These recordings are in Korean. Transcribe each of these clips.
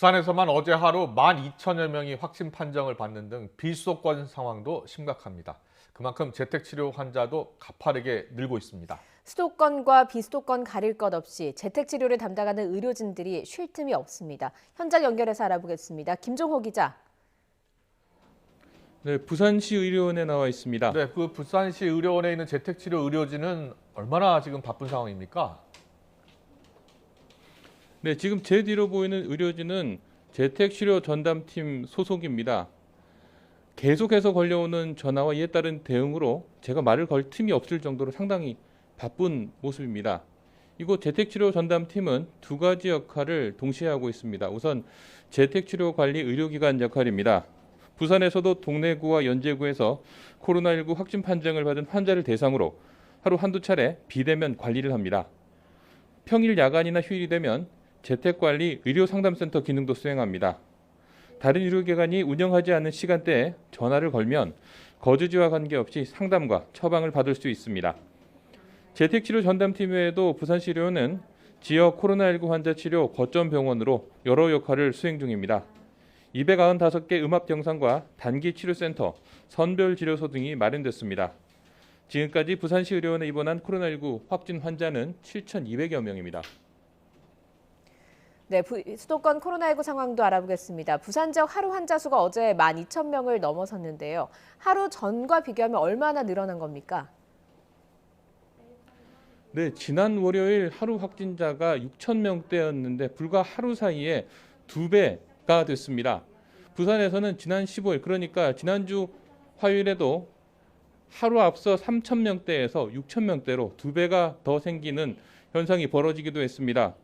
부산에서만 어제 하루 12,000여 명이 확진 판정을 받는 등 비수도권 상황도 심각합니다. 그만큼 재택치료 환자도 가파르게 늘고 있습니다. 수도권과 비수도권 가릴 것 없이 재택치료를 담당하는 의료진들이 쉴 틈이 없습니다. 현장 연결해서 알아보겠습니다. 김종호 기자. 네, 부산시 의료원에 나와 있습니다. 네, 그 부산시 의료원에 있는 재택치료 의료진은 얼마나 지금 바쁜 상황입니까? 네, 지금 제 뒤로 보이는 의료진은 재택치료 전담팀 소속입니다. 계속해서 걸려오는 전화와 이에 따른 대응으로 제가 말을 걸 틈이 없을 정도로 상당히 바쁜 모습입니다. 이곳 재택치료 전담팀은 두 가지 역할을 동시에 하고 있습니다. 우선 재택치료 관리 의료기관 역할입니다. 부산에서도 동래구와 연제구에서 코로나19 확진 판정을 받은 환자를 대상으로 하루 한두 차례 비대면 관리를 합니다. 평일 야간이나 휴일이 되면 재택관리 의료상담센터 기능도 수행합니다. 다른 의료기관이 운영하지 않는 시간대에 전화를 걸면 거주지와 관계없이 상담과 처방을 받을 수 있습니다. 재택치료 전담팀 외에도 부산시 의료원은 지역 코로나19 환자 치료 거점 병원으로 여러 역할을 수행 중입니다. 295개 음압병상과 단기치료센터, 선별치료소 등이 마련됐습니다. 지금까지 부산시 의료원에 입원한 코로나19 확진 환자는 7,200여 명입니다. 네, 수도권 코로나19 상황도 알아보겠습니다. 부산 지역 하루 환자 수가 어제 12,000명을 넘어섰는데요. 하루 전과 비교하면 얼마나 늘어난 겁니까? 네, 지난 월요일 하루 확진자가 6,000명대였는데 불과 하루 사이에 2배가 됐습니다. 부산에서는 지난 15일, 그러니까 지난주 화요일에도 하루 앞서 3,000명대에서 6,000명대로 2배가 더 생기는 현상이 벌어지기도 했습니다.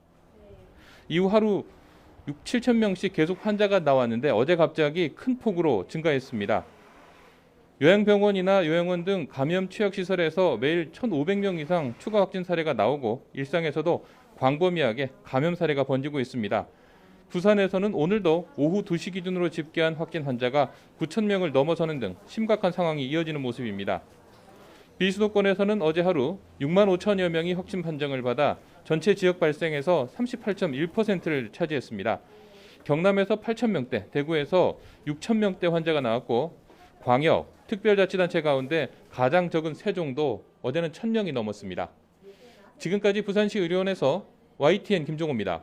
이후 하루 6, 7천 명씩 계속 환자가 나왔는데 어제 갑자기 큰 폭으로 증가했습니다. 요양병원이나 요양원 등 감염 취약시설에서 매일 1,500명 이상 추가 확진 사례가 나오고 일상에서도 광범위하게 감염 사례가 번지고 있습니다. 부산에서는 오늘도 오후 2시 기준으로 집계한 확진 환자가 9,000명을 넘어서는 등 심각한 상황이 이어지는 모습입니다. 비수도권에서는 어제 하루 6만 5천여 명이 확진 판정을 받아 전체 지역 발생에서 38.1%를 차지했습니다. 경남에서 8,000명대, 대구에서 6,000명대 환자가 나왔고 광역, 특별자치단체 가운데 가장 적은 세종도 어제는 1,000명이 넘었습니다. 지금까지 부산시 의료원에서 YTN 김종호입니다.